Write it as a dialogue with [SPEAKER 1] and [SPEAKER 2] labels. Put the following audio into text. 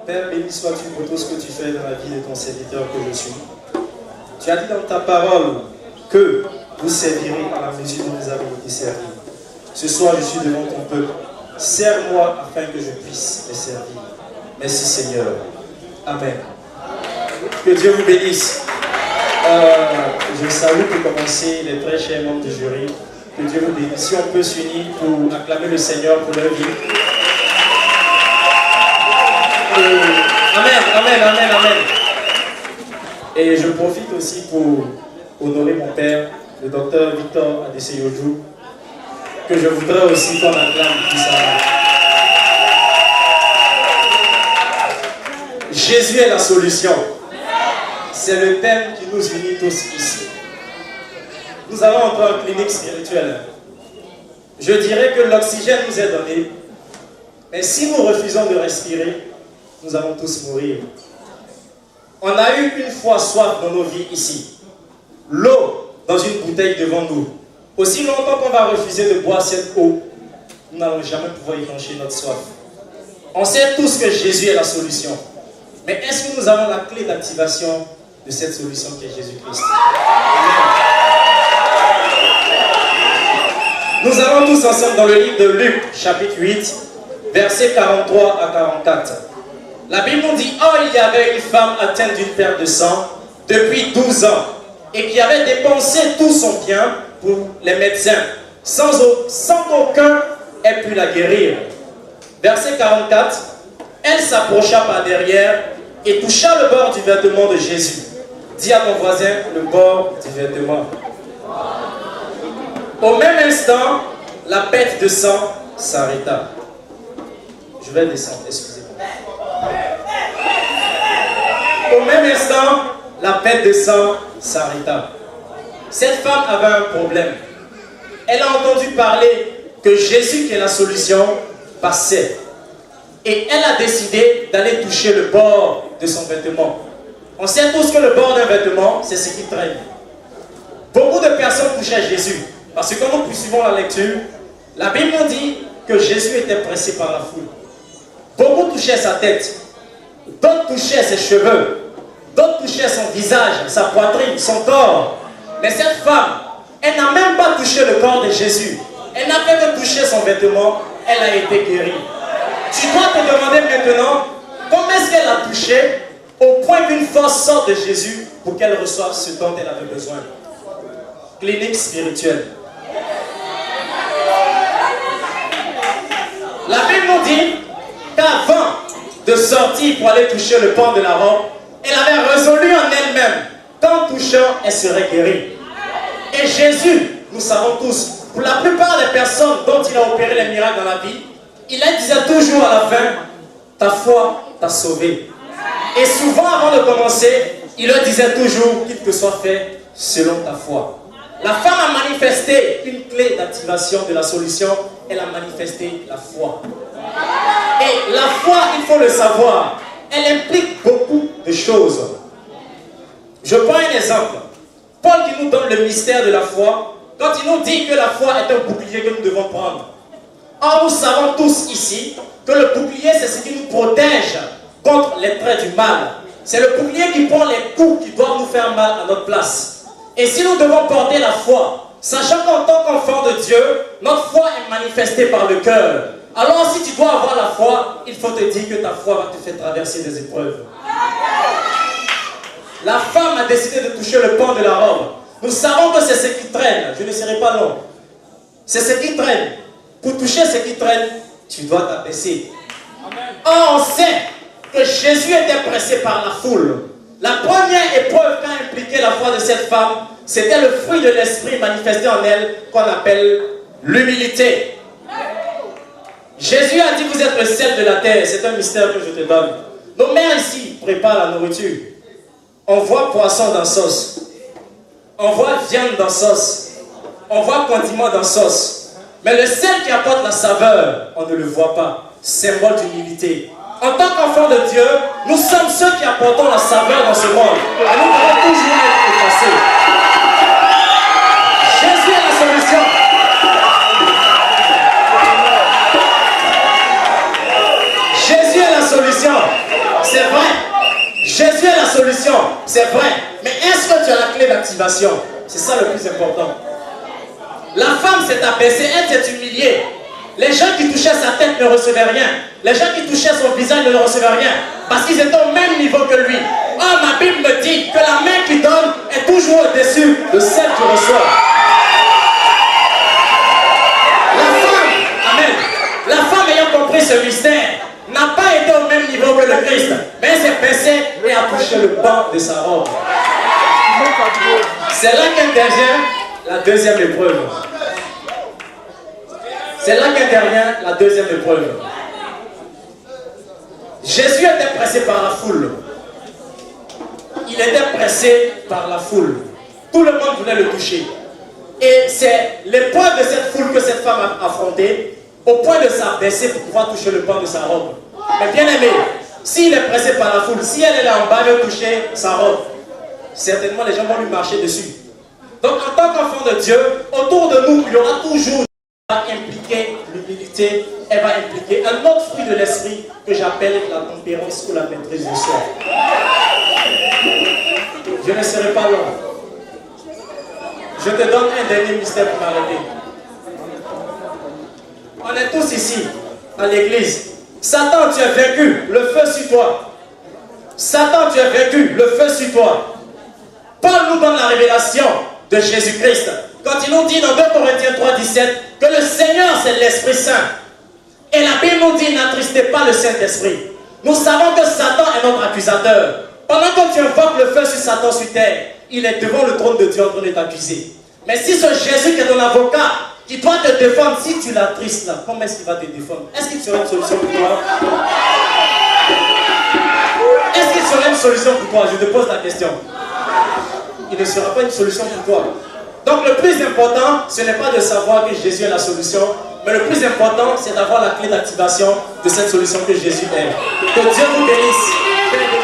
[SPEAKER 1] Père, béni sois-tu pour tout ce que tu fais dans la vie de ton serviteur que je suis. Tu as dit dans ta parole que vous servirez à la mesure dont nous avons été servis. Ce soir, je suis devant ton peuple. Sers-moi afin que je puisse les servir. Merci Seigneur. Amen. Que Dieu vous bénisse. Je salue pour commencer les très chers membres du jury. Que Dieu vous bénisse. Si on peut s'unir pour acclamer le Seigneur pour leur vie. Amen, amen, amen, amen. Et je profite aussi pour honorer mon père, le docteur Victor Adeseyojou, que je voudrais aussi qu'on acclame tout ça. Jésus est la solution. C'est le thème qui nous unit tous ici. Nous allons entrer en clinique spirituelle. Je dirais que l'oxygène nous est donné, mais si nous refusons de respirer, nous allons tous mourir. On a eu une fois soif dans nos vies ici. L'eau dans une bouteille devant nous. Aussi longtemps qu'on va refuser de boire cette eau, nous n'allons jamais pouvoir étancher notre soif. On sait tous que Jésus est la solution. Mais est-ce que nous avons la clé d'activation de cette solution qui est Jésus-Christ? Nous allons tous ensemble dans le livre de Luc, chapitre 8, versets 43 à 44. La Bible nous dit, oh, il y avait une femme atteinte d'une perte de sang depuis 12 ans et qui avait dépensé tout son bien pour les médecins, sans qu'aucun ait pu la guérir. Verset 44, elle s'approcha par derrière et toucha le bord du vêtement de Jésus. Dis à ton voisin, le bord du vêtement. Au même instant, la perte de sang s'arrêta. Je vais descendre, excusez-moi. Au même instant, la perte de sang s'arrêta. Cette femme avait un problème. Elle a entendu parler que Jésus, qui est la solution, passait. Et elle a décidé d'aller toucher le bord de son vêtement. On sait tous que le bord d'un vêtement, c'est ce qui traîne. Beaucoup de personnes touchaient Jésus. Parce que quand nous suivons la lecture, la Bible nous dit que Jésus était pressé par la foule. Beaucoup touchaient sa tête. D'autres touchaient ses cheveux. D'autres touchaient son visage, sa poitrine, son corps. Mais cette femme, elle n'a même pas touché le corps de Jésus. Elle n'a fait que toucher son vêtement. Elle a été guérie. Tu dois te demander maintenant, comment est-ce qu'elle a touché au point qu'une force sorte de Jésus pour qu'elle reçoive ce dont elle avait besoin. Clinique spirituelle. La Bible nous dit qu'avant de sortir pour aller toucher le pan de la robe, elle avait résolu en elle-même qu'en touchant, elle serait guérie. Et Jésus, nous savons tous, pour la plupart des personnes dont il a opéré les miracles dans la vie, il leur disait toujours à la fin, ta foi t'a sauvé. Et souvent avant de commencer, il leur disait toujours qu'il te soit fait selon ta foi. La femme a manifesté une clé d'activation de la solution, elle a manifesté la foi. Et la foi, il faut le savoir, elle implique beaucoup de choses. Je prends un exemple. Paul qui nous donne le mystère de la foi, quand il nous dit que la foi est un bouclier que nous devons prendre. Or, nous savons tous ici que le bouclier, c'est ce qui nous protège contre les traits du mal. C'est le bouclier qui prend les coups qui doivent nous faire mal à notre place. Et si nous devons porter la foi, sachant qu'en tant qu'enfant de Dieu, notre foi est manifestée par le cœur. Alors si tu dois avoir la foi, il faut te dire que ta foi va te faire traverser des épreuves. La femme a décidé de toucher le pan de la robe. Nous savons que c'est ce qui traîne. Je ne serai pas long. C'est ce qui traîne. Pour toucher ce qui traîne, tu dois t'abaisser. Or, on sait que Jésus était pressé par la foule. La première épreuve qu'a impliqué la foi de cette femme, c'était le fruit de l'esprit manifesté en elle, qu'on appelle l'humilité. Jésus a dit, vous êtes le sel de la terre. C'est un mystère que je te donne. Nos mères ici préparent la nourriture. On voit poisson dans sauce. On voit viande dans sauce. On voit condiment dans sauce. Mais le sel qui apporte la saveur, on ne le voit pas. Symbole d'humilité. En tant qu'enfants de Dieu, nous sommes ceux qui apportons la saveur dans ce monde. Et nous devons toujours être effacés. Jésus est la solution. Jésus est la solution. d'activation. C'est ça le plus important. La femme s'est abaissée, elle s'est humiliée. Les gens qui touchaient sa tête ne recevaient rien. Les gens qui touchaient son visage ne le recevaient rien. Parce qu'ils étaient au même niveau que lui. Or, ma Bible me dit que la main qui donne est toujours au-dessus de celle qui reçoit. La femme ayant compris ce mystère n'a pas été au même niveau que le Christ, mais elle s'est baissée et a touché le banc de sa robe. C'est là qu'intervient la deuxième épreuve. C'est là qu'intervient la deuxième épreuve. Jésus était pressé par la foule. Il était pressé par la foule. Tout le monde voulait le toucher. Et c'est l'épreuve de cette foule que cette femme a affrontée, au point de s'abaisser pour pouvoir toucher le pan de sa robe. Mais bien aimé, s'il est pressé par la foule, si elle est là en bas, elle veut toucher sa robe, certainement les gens vont lui marcher dessus. Donc en tant qu'enfant de Dieu, autour de nous, il y aura toujours impliquer l'humilité, elle va impliquer un autre fruit de l'esprit que j'appelle la tempérance ou la maîtrise du soi. Je ne serai pas long. Je te donne un dernier mystère pour m'arrêter. On est tous ici, à l'église. Satan, tu as vaincu, le feu sur toi. Satan, tu as vaincu, le feu sur toi. Paul nous donne la révélation de Jésus-Christ. Quand il nous dit dans 2 Corinthiens 3,17 que le Seigneur c'est l'Esprit Saint. Et la Bible nous dit n'attristez pas le Saint-Esprit. Nous savons que Satan est notre accusateur. Pendant que tu invoques le feu sur Satan sur terre, il est devant le trône de Dieu en train de t'accuser. Mais si ce Jésus qui est ton avocat, qui doit te défendre, si tu l'attristes là, comment est-ce qu'il va te défendre? Est-ce qu'il serait une solution pour toi? Est-ce qu'il serait une solution pour toi? Je te pose la question. Il ne sera pas une solution pour toi. Donc le plus important, ce n'est pas de savoir que Jésus est la solution, mais le plus important, c'est d'avoir la clé d'activation de cette solution que Jésus est. Que Dieu vous bénisse.